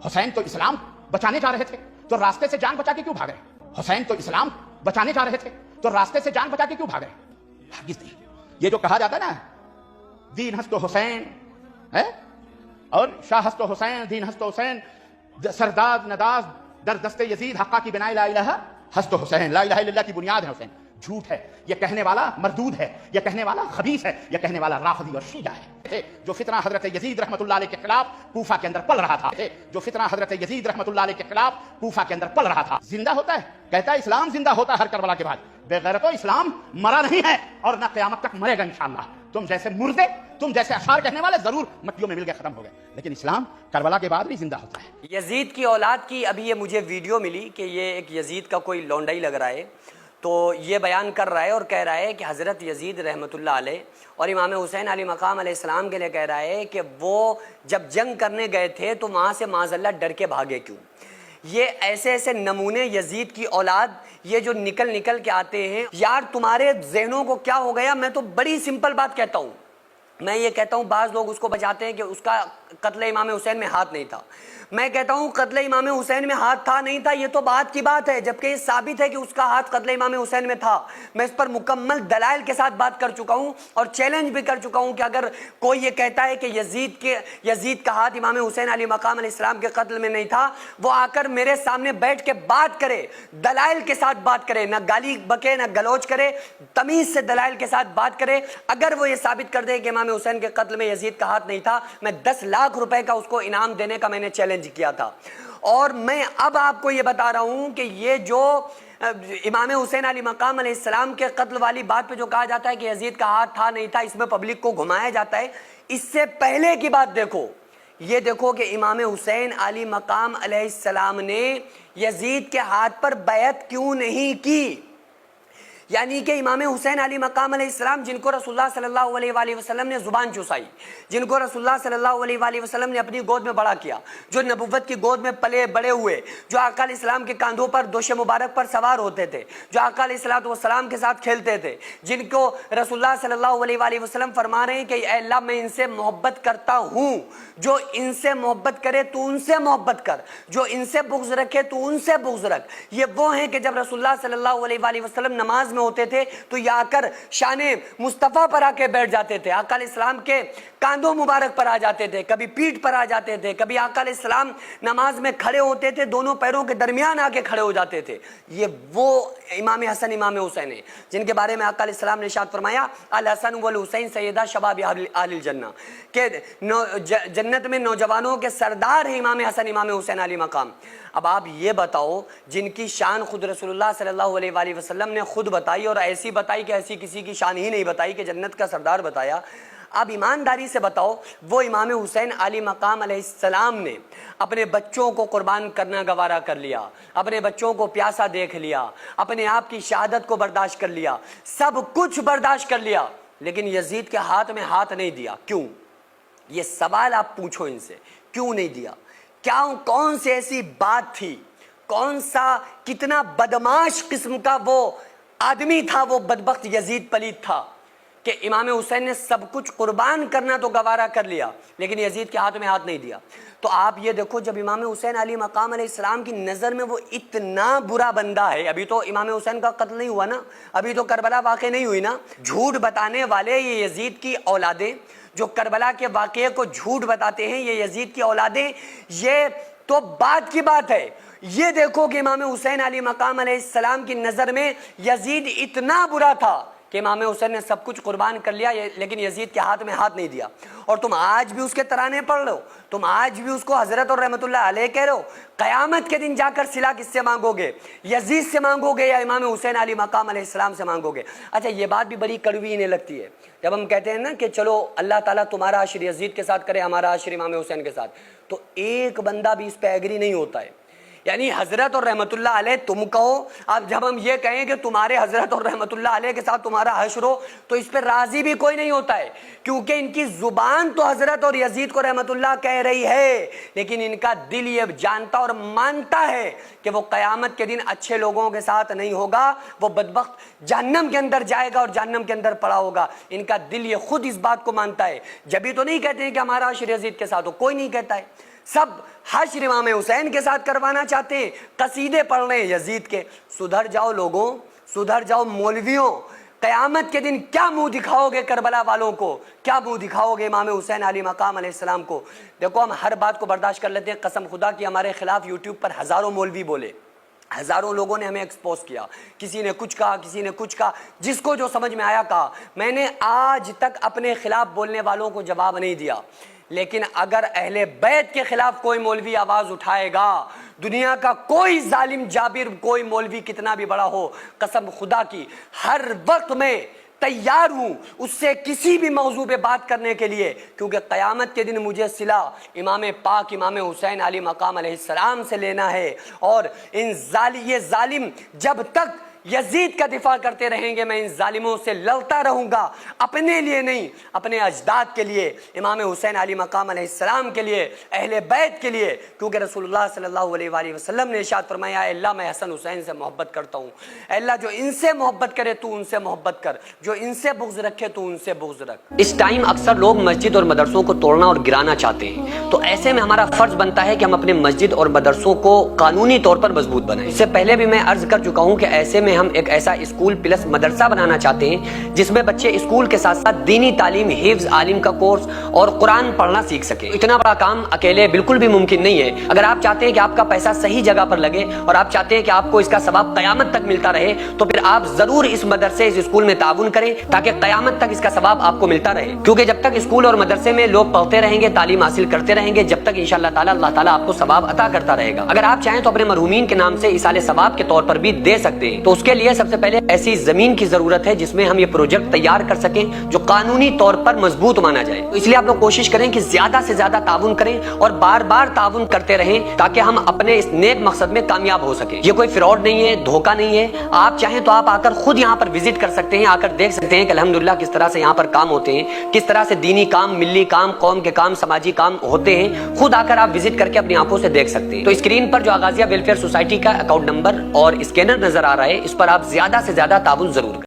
حسین تو اسلام بچانے جا رہے تھے تو راستے سے جان بچا کے کیوں بھاگ رہے؟ حسین تو اسلام بچانے جا رہے تھے تو راستے سے جان بچا کے کیوں بھاگ رہے؟ ہرگز نہیں۔ یہ جو کہا جاتا ہے نا دین ہست و حسین ہے اور شاہ ہست و حسین، دین ہست و حسین، سرداد نداز در دست یزید حقا کی بنائے لا الہ ہست و حسین، لا الہ الا اللہ کی بنیاد ہے حسین۔ جھوٹ ہے یہ کہنے والا، مردود ہے یہ کہنے والا، خبیث ہے یہ کہنے والا، رافضی اور شیعہ ہے۔ جو فتنہ حضرت یزید رحمت اللہ علیہ کے خلاف کوفہ کے اندر پل رہا تھا، جو فتنہ حضرت یزید رحمت اللہ علیہ کے خلاف کوفہ کے اندر پل رہا تھا، زندہ ہوتا ہے، کہتا ہے اسلام زندہ ہوتا ہے ہر کربلا کے بعد۔ بے غیرتو اسلام مرا نہیں ہے اور نہ قیامت تک مرے گا انشاءاللہ۔ تم جیسے مردے، تم جیسے اشعار کہنے والے ضرور مٹیوں میں مل کے ختم ہو گئے، لیکن اسلام کربلا کے بعد بھی زندہ ہوتا ہے۔ یزید کی اولاد کی ابھی یہ مجھے ویڈیو ملی کہ یہ ایک یزید کا کوئی لونڈائی لگ رہا ہے، تو یہ بیان کر رہا ہے اور کہہ رہا ہے کہ حضرت یزید رحمۃ اللہ علیہ اور امام حسین علی مقام علیہ السلام کے لیے کہہ رہا ہے کہ وہ جب جنگ کرنے گئے تھے تو وہاں سے معاذ اللہ ڈر کے بھاگے کیوں۔ یہ ایسے ایسے نمونے یزید کی اولاد یہ جو نکل کے آتے ہیں، یار تمہارے ذہنوں کو کیا ہو گیا؟ میں تو بڑی سمپل بات کہتا ہوں، میں یہ کہتا ہوں بعض لوگ اس کو بچاتے ہیں کہ اس کا قتل امام حسین میں ہاتھ نہیں تھا۔ میں کہتا ہوں قتل امام حسین میں ہاتھ تھا نہیں تھا یہ تو بات کی بات ہے، جبکہ یہ ثابت ہے کہ اس کا ہاتھ قتل امام حسین میں تھا۔ میں اس پر مکمل دلائل کے ساتھ بات کر چکا ہوں اور چیلنج بھی کر چکا ہوں کہ اگر کوئی یہ کہتا ہے کہ یزید کا ہاتھ امام حسین علی مقام علیہ السلام کے قتل میں نہیں تھا، وہ آ کر میرے سامنے بیٹھ کے بات کرے، دلائل کے ساتھ بات کرے، نہ گالی بکے نہ گلوچ کرے، تمیز سے دلائل کے ساتھ بات کرے۔ اگر وہ یہ ثابت کر دے کہ امام حسین کے قتل میں یزید کا ہاتھ نہیں تھا، میں 10 لاکھ روپے کا اس کو انعام دینے کا میں نے چیلنج کیا تھا۔ اور میں اب آپ کو یہ بتا رہا ہوں کہ یہ جو امام حسین علی مقام علیہ السلام کے قتل والی بات پہ جو کہا جاتا ہے کہ یزید کا ہاتھ تھا نہیں تھا، اس میں پبلک کو گھمایا جاتا ہے، اس سے پہلے کی بات دیکھو۔ یہ دیکھو کہ امام حسین علی مقام علیہ السلام نے یزید کے ہاتھ پر بیعت کیوں نہیں کی۔ یعنی کہ امام حسین علی مقام علیہ السلام جن کو رسول اللہ صلی اللہ علیہ وآلہ وسلم نے زبان چوسائی، جن کو رسول اللہ صلی اللہ علیہ وآلہ وسلم نے اپنی گود میں بڑا کیا، جو نبوت کی گود میں پلے بڑے ہوئے، جو آقا علیہ السلام کے کاندھوں پر دوش مبارک پر سوار ہوتے تھے، جو آقا علیہ السلام کے ساتھ کھیلتے تھے، جن کو رسول اللہ صلی اللہ علیہ وآلہ وسلم فرما رہے ہیں کہ اے اللہ میں ان سے محبت کرتا ہوں، جو ان سے محبت کرے تو ان سے محبت کر، جو ان سے بغض رکھے تو ان سے بغض رکھ۔ یہ وہ ہیں کہ جب رسول اللہ صلی اللہ علیہ وآلہ وسلم نماز میں ہوتے تھے تو یہ آ کر شان مصطفیٰ پر آ کے بیٹھ جاتے تھے، آقا علیہ السلام کے کاندھوں مبارک پر آ جاتے تھے، کبھی پیٹھ پر آ جاتے تھے، کبھی آقا علیہ السلام نماز میں کھڑے ہوتے تھے دونوں پیروں کے درمیان آ کے کھڑے ہو جاتے تھے۔ یہ وہ امام حسن امام حسین ہیں جن کے بارے میں آقا علیہ السلام نے ارشاد فرمایا الحسن والحسین سیدہ شباب اہل الجنہ، کہ جنت میں نوجوانوں کے سردار ہیں امام حسن امام حسین علی مقام۔ اب آپ یہ بتاؤ جن کی شان خود رسول اللہ صلی اللہ علیہ وآلہ وسلم نے خود بتائی اور ایسی بتائی کہ ایسی کسی کی شان ہی نہیں بتائی کہ جنت کا سردار بتایا، اب ایمانداری سے بتاؤ وہ امام حسین علی مقام علیہ السلام نے اپنے بچوں کو قربان کرنا گوارا کر لیا، اپنے بچوں کو پیاسا دیکھ لیا، اپنے آپ کی شہادت کو برداشت کر لیا، سب کچھ برداشت کر لیا، لیکن یزید کے ہاتھ میں ہاتھ نہیں دیا۔ کیوں؟ یہ سوال آپ پوچھو ان سے، کیوں نہیں دیا؟ کون سی ایسی بات تھی؟ کون سا کتنا بدماش قسم کا وہ آدمی تھا وہ بدبخت یزید پلید تھا کہ امام حسین نے سب کچھ قربان کرنا تو گوارا کر لیا لیکن یزید کے ہاتھ میں ہاتھ نہیں دیا۔ تو آپ یہ دیکھو جب امام حسین علی مقام علیہ السلام کی نظر میں وہ اتنا برا بندہ ہے، ابھی تو امام حسین کا قتل نہیں ہوا نا، ابھی تو کربلا واقع نہیں ہوئی نا، جھوٹ بتانے والے یہ یزید کی اولادیں جو کربلا کے واقعے کو جھوٹ بتاتے ہیں، یہ یزید کی اولادیں، یہ تو بات کی بات ہے۔ یہ دیکھو کہ امام حسین علی مقام علیہ السلام کی نظر میں یزید اتنا برا تھا کہ امام حسین نے سب کچھ قربان کر لیا لیکن یزید کے ہاتھ میں ہاتھ نہیں دیا۔ اور تم آج بھی اس کے ترانے پڑھ رہے ہو، تم آج بھی اس کو حضرت اور رحمت اللہ علیہ کہہ رہے ہو۔ قیامت کے دن جا کر صلہ کس سے مانگو گے؟ یزید سے مانگو گے یا امام حسین علی مقام علیہ السلام سے مانگو گے؟ اچھا یہ بات بھی بڑی کڑوی انہیں لگتی ہے جب ہم کہتے ہیں نا کہ چلو اللہ تعالیٰ تمہارا عشر یزید کے ساتھ کرے ہمارا عشر امام حسین کے ساتھ، تو ایک بندہ بھی اس پہ ایگری نہیں ہوتا ہے۔ یعنی حضرت اور رحمت اللہ علیہ تم کہو، اب جب ہم یہ کہیں کہ تمہارے حضرت اور رحمت اللہ علیہ کے ساتھ تمہارا حشر ہو تو اس پہ راضی بھی کوئی نہیں ہوتا ہے، کیونکہ ان کی زبان تو حضرت اور یزید کو رحمت اللہ کہہ رہی ہے لیکن ان کا دل یہ جانتا اور مانتا ہے کہ وہ قیامت کے دن اچھے لوگوں کے ساتھ نہیں ہوگا، وہ بدبخت جہنم کے اندر جائے گا اور جہنم کے اندر پڑا ہوگا۔ ان کا دل یہ خود اس بات کو مانتا ہے، جبھی تو نہیں کہتے ہیں کہ ہمارا عشر یزید کے ساتھ ہو، کوئی نہیں کہتا ہے۔ سب حشر امام حسین کے ساتھ کروانا چاہتے ہیں، قصیدے پڑھ رہے ہیں یزید کے۔ سدھر جاؤ لوگوں، سدھر جاؤ مولویوں، قیامت کے دن کیا منہ دکھاؤ گے کربلا والوں کو، کیا منہ دکھاؤ گے امام حسین علیہ مقام علیہ السلام کو؟ دیکھو ہم ہر بات کو برداشت کر لیتے ہیں، قسم خدا کی ہمارے خلاف یوٹیوب پر ہزاروں مولوی بولے، ہزاروں لوگوں نے ہمیں ایکسپوز کیا، کسی نے کچھ کہا، کسی نے کچھ کہا، جس کو جو سمجھ میں آیا کہا۔ میں نے آج تک اپنے خلاف بولنے والوں کو جواب نہیں دیا، لیکن اگر اہل بیت کے خلاف کوئی مولوی آواز اٹھائے گا، دنیا کا کوئی ظالم جابر، کوئی مولوی کتنا بھی بڑا ہو، قسم خدا کی ہر وقت میں تیار ہوں اس سے کسی بھی موضوع پہ بات کرنے کے لیے، کیونکہ قیامت کے دن مجھے صلہ امام پاک امام حسین علیہ مقام علیہ السلام سے لینا ہے۔ اور یہ ظالم جب تک یزید کا دفاع کرتے رہیں گے، میں ان ظالموں سے لڑتا رہوں گا، اپنے لیے نہیں، اپنے اجداد کے لیے، امام حسین علیہ مقام علیہ السلام کے لیے، اہل بیت کے لیے، کیونکہ رسول اللہ صلی اللہ علیہ وآلہ وسلم نے ارشاد فرمایا، اے اللہ میں حسن حسین سے محبت کرتا ہوں، اے اللہ جو ان سے محبت کرے تو ان سے محبت کر، جو ان سے بغض رکھے تو ان سے بغض رکھ۔ اس ٹائم اکثر لوگ مسجد اور مدرسوں کو توڑنا اور گرانا چاہتے ہیں، تو ایسے میں ہمارا فرض بنتا ہے کہ ہم اپنے مسجد اور مدرسوں کو قانونی طور پر مضبوط بنائیں۔ اس سے پہلے بھی میں عرض کر چکا ہوں کہ ایسے میں ہم ایک ایسا اسکول پلس مدرسہ بنانا چاہتے ہیں جس میں بچے اسکول کے ساتھ ساتھ دینی تعلیم، حفظ، عالم کا کورس اور قرآن پڑھنا سیکھ سکیں۔ اتنا بڑا کام اکیلے بالکل بھی ممکن نہیں ہے۔ اگر آپ چاہتے ہیں کہ آپ کا پیسہ صحیح جگہ پر لگے اور آپ چاہتے ہیں کہ آپ کو اس کا ثواب قیامت تک ملتا رہے، تو پھر آپ ضرور اس مدرسے، اس اسکول میں تعاون کریں تاکہ قیامت تک اس کا ثواب آپ کو ملتا رہے، کیونکہ جب تک اسکول اور مدرسے میں لوگ پڑھتے رہیں گے، تعلیم حاصل کرتے رہیں گے، جب تک انشاءاللہ تعالی اللہ تعالیٰ آپ کو ثواب عطا کرتا رہے گا۔ اگر آپ چاہیں تو اپنے مرحومین کے نام سے ایصال ثواب کے طور پر بھی دے سکتے ہیں، تو اس کے لیے سب سے پہلے ایسی زمین کی ضرورت ہے جس میں ہم یہ پروجیکٹ تیار کر سکیں جو قانونی طور پر مضبوط مانا جائے۔ تو اس لیے آپ لوگ کوشش کریں کہ زیادہ سے زیادہ تعاون کریں اور بار بار تعاون کرتے رہیں تاکہ ہم اپنے اس نیک مقصد میں کامیاب ہو سکیں۔ یہ کوئی فراڈ نہیں ہے، دھوکہ نہیں ہے۔ آپ چاہیں تو آپ آ کر خود یہاں پر وزٹ کر سکتے ہیں، آ کر دیکھ سکتے ہیں کہ الحمدللہ کس طرح سے یہاں پر کام ہوتے ہیں، کس طرح سے دینی کام، ملی کام، قوم کے کام، سماجی کام ہوتے ہیں۔ خود آ کر آپ وزٹ کر کے اپنی آنکھوں سے دیکھ سکتے ہیں۔ تو اسکرین پر جو آغازیہ ویلفیئر سوسائٹی کا اکاؤنٹ نمبر اور اسکینر نظر آ رہا ہے، اس پر آپ زیادہ سے زیادہ تعاون ضرور کریں۔